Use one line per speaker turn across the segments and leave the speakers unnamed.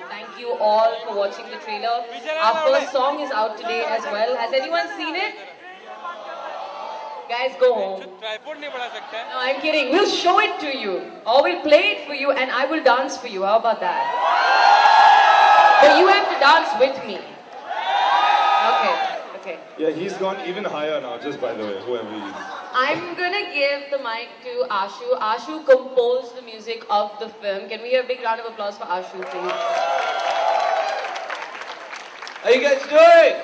Thank you all for watching the trailer. Our first song is out today as well. Has anyone seen it? Guys, go home. No, I'm kidding. We'll show it to you. Or we'll play it for you and I will dance for you. How about that? But you have to dance with me. Okay.
Yeah, he's gone even higher now, just by the way, whoever he is.
I'm gonna give the mic to Ashu. Ashu composed the music of the film. Can we hear a big round of applause for Ashu, please?
How you guys doing?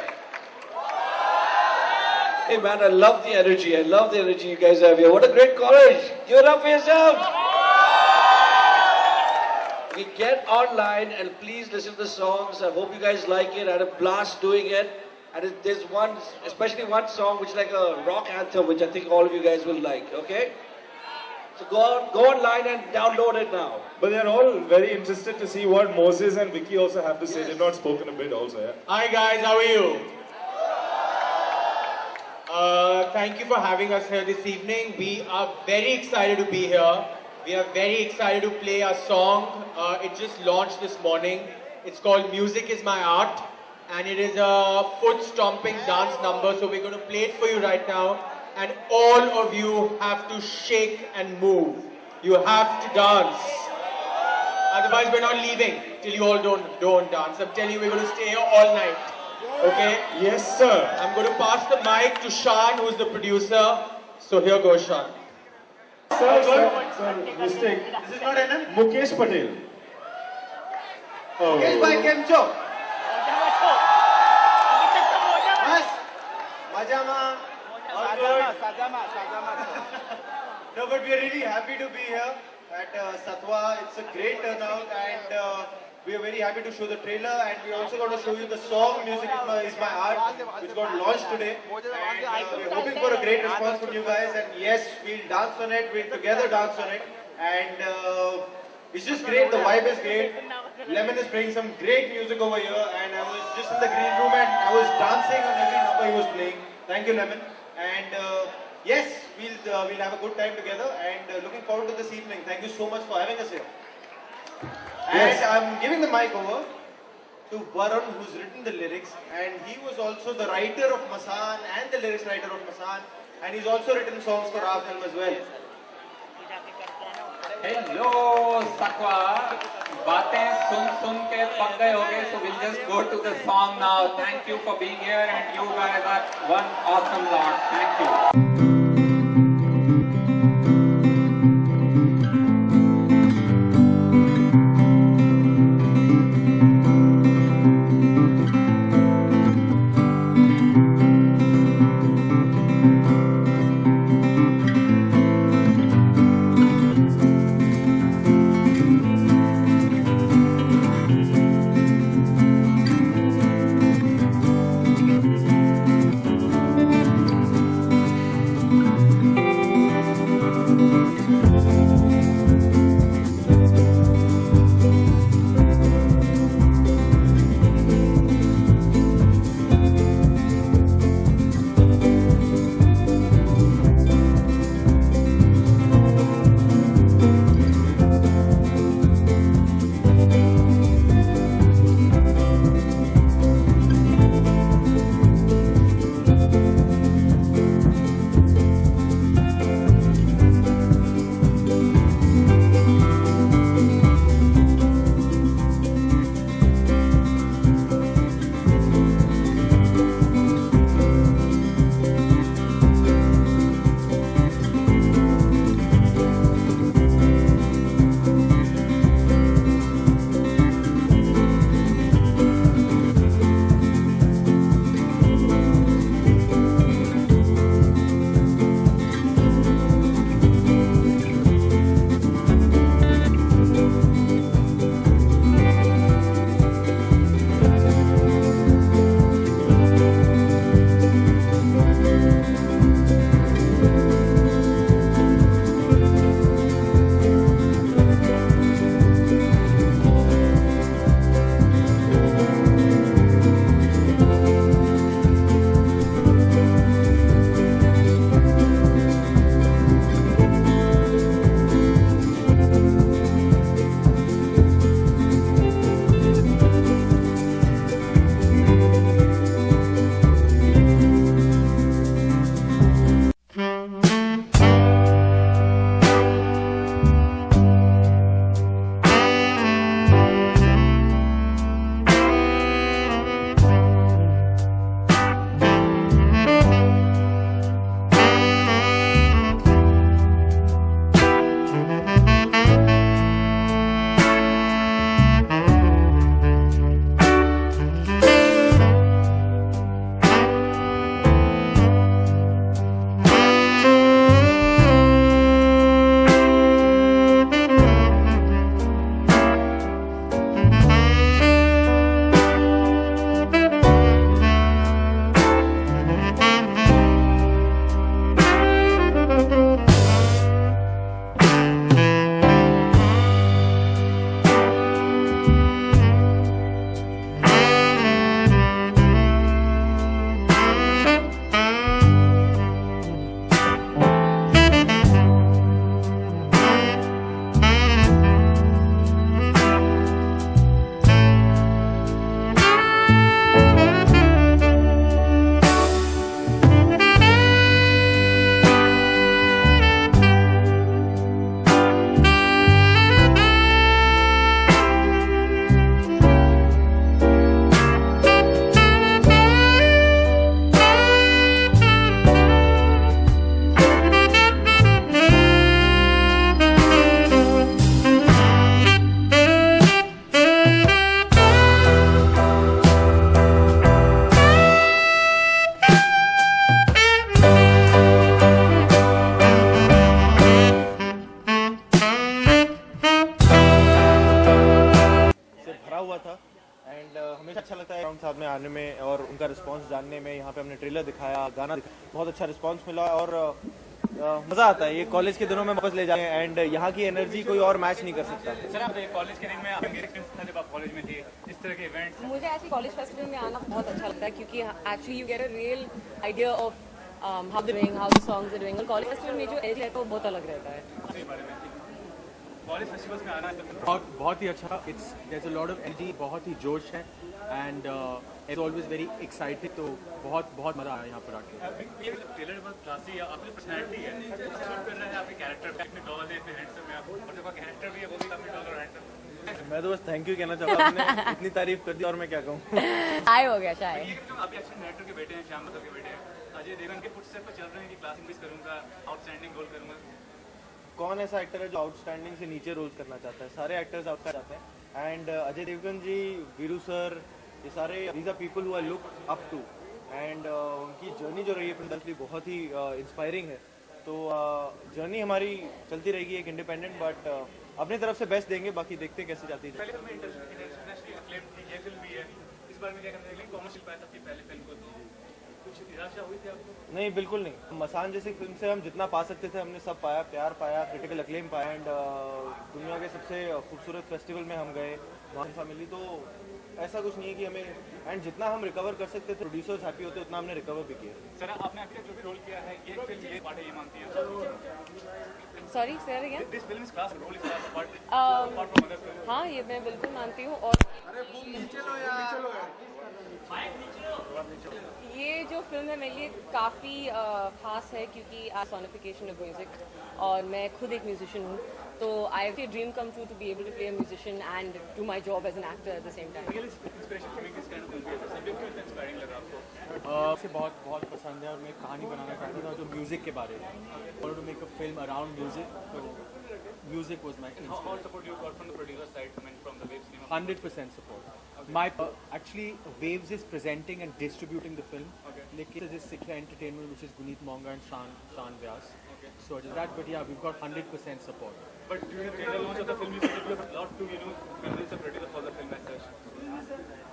Hey man, I love the energy. I love the energy you guys have here. What a great college. Give it up for yourselves. We get online and please listen to the songs. I hope you guys like it. I had a blast doing it. And there's one, especially one song which is like a rock anthem, which I think all of you guys will like, okay? So go online and download it now.
But they're all very interested to see what Moses and Vicky also have to say.
Yes.
They've not spoken a bit also, yeah?
Hi guys, how are you? Thank you for having us here this evening. We are very excited to be here. We are very excited to play our song. It just launched this morning. It's called Music Is My Art. And it is a foot-stomping dance number. So we're going to play it for you right now. And all of you have to shake and move. You have to dance. Otherwise, we're not leaving till you all don't dance. I'm telling you, we're going to stay here all night. Okay?
Yes, sir.
I'm going to pass the mic to Shan, who's the producer. So here goes Shan.
Sir, mistake.
This is not Anand?
Mukesh Patel. Oh.
Mukesh bhai, કેમ છો? Majama. No, but we are really happy to be here at Satwa. It's a great turnout and we are very happy to show the trailer and we also got to show you the song Music Is My Art, which got launched today. And we're hoping for a great response from you guys, and yes, we'll dance on it, we'll together dance on it, and it's just great, the vibe is great. Lemon is playing some great music over here and I was just in the green room and I was dancing on every number he was playing. Thank you, Lemon. And yes, we'll have a good time together and looking forward to this evening. Thank you so much for having us here.
Yes.
And I'm giving the mic over to Varun, who's written the lyrics, and he was also the writer of Masan and the lyrics writer of Masan, and he's also written songs for our film as well.
Hello, Satwa. बातें सुन के पक गए होंगे, so we'll just go to the song now. Thank you for being here, and you guys are one awesome lot. Thank you.
And हमेशा अच्छा लगता है round साहब में आने में और उनका रिस्पांस जानने में। यहाँ पे हमने ट्रेलर दिखाया, गाना दिखाया, बहुत अच्छा रिस्पांस मिला और मज़ा आता है। ये कॉलेज के दिनों में वापस ले जाए एंड यहाँ की एनर्जी कोई और मैच नहीं कर सकता।
सर आप कॉलेज के दिन में आप मेरे फ्रेंड्स था जब आप कॉलेज में थे, इस तरह के इवेंट्स
मुझे ऐसे कॉलेज फेस्टिवल में आना बहुत अच्छा लगता है क्योंकि actually you get a real idea of how the doing, how the songs are doing. College festival में जो एज है वो बहुत अलग रहता है।
कॉलेज फेस्टिवल्स में आना
बहुत ही अच्छा। It's there is a lot of energy, बहुत ही जोश है and it's always very excited. तो बहुत मज़ा आया यहाँ पर आके।
ये ट्रेलर बहुत क्लासी है, आपकी पर्सनैलिटी है, शूट कर रहे हैं आपके कैरेक्टर पे, इतने टॉल है, इतने हैंडसम है, और जब आपका कैरेक्टर भी है वो भी काफी टॉल और हैंडसम।
मैं तो बस थैंक यू कहना चाहता हूँ, आपने इतनी तारीफ कर दी और मैं क्या कहूँ।
शाय हो गया शाय।
अभी एक्शन डायरेक्टर के बेटे हैं, श्याम बदल के बेटे हैं, अजय देवगन के फुटस्टेप पे चल रहे हैं कि क्लास इंग्लिश करूंगा, आउटस्टैंडिंग रोल करूंगा।
कौन ऐसा एक्टर है जो आउटस्टैंडिंग से नीचे रोल्स करना चाहता है? सारे एक्टर्स आउटसाइड आते हैं एंड अजय देवगन जी, वीरू सर, ये सारे these are people who I look up to and उनकी जर्नी जो रही है प्रोडक्टली बहुत ही इंस्पायरिंग है। तो जर्नी हमारी चलती रहेगी एक इंडिपेंडेंट, बट अपनी तरफ से बेस्ट देंगे, बाकी देखते हैं कैसे जाती है।
पहले फिल्म इंडस्ट्री एक्लेम थी, ये फिल्म भी है, इस बार में क्या करते हैं, कॉमर्शियल पाया था आपकी पहले फिल्म को, तो कुछ निराशा हुई थी आपको?
नहीं, बिल्कुल नहीं। मसान जैसी फिल्म से हम जितना पा सकते थे हमने सब पाया, प्यार पाया, क्रिटिकल अक्लेम पाया एंड दुनिया के सबसे खूबसूरत फेस्टिवल में हम गए वहाँ फैमिली। तो ऐसा कुछ नहीं है कि हमें, एंड जितना हम रिकवर कर सकते थे, प्रोड्यूसर्स हैप्पी होते उतना हमने रिकवर भी किया।
सर आपने अभी तक जो भी रोल किया है, ये फिल्म ये पार्ट है, ये मानती है?
Sorry sir again.
This film is class, role is class apart from other film.
हाँ ये मैं बिल्कुल मानती हूँ। और ये जो फिल्म है मेरे लिए काफ़ी ख़ास है क्योंकि आज सोनिफिकेशन ऑफ म्यूज़िक और मैं खुद एक म्यूजिशियन हूँ, तो I have dream come true to be able to play a musician and do my job as an actor at the same time.
Inspiration from this kind of movie है, subject क्यों inspiring लगा आपको?
मुझे बहुत पसंद है और मैं एक कहानी बनाना चाहता था जो म्यूज़िक के बारे में, और to make a film around music. तो music was my
How support you got from the producer side, I mean from the web cinema?
100% support. My actually Waves is presenting and distributing the film. Lekin this is Sikha Entertainment, which is Guneet Monga and Shan Vyas. So it is that, but yeah, we've got 100% support.
But during the trailer launch of the film, you said that you have a lot to, convince the producer for the film as such.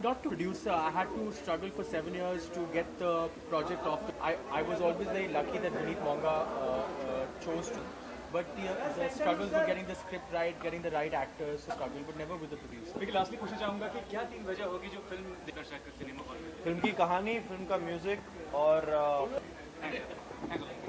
Not to producer, I had to struggle for 7 years to get the project off. I was always very lucky that Guneet Monga chose to. But the struggles were getting the script right, getting the right actors, struggle, but never with the producer.
लेकिन lastly पूछना चाहूँगा कि क्या 3 वजह होगी जो film दर्शक cinema hall में?
फिल्म की कहानी, फिल्म का म्यूजिक और
थैंक यू।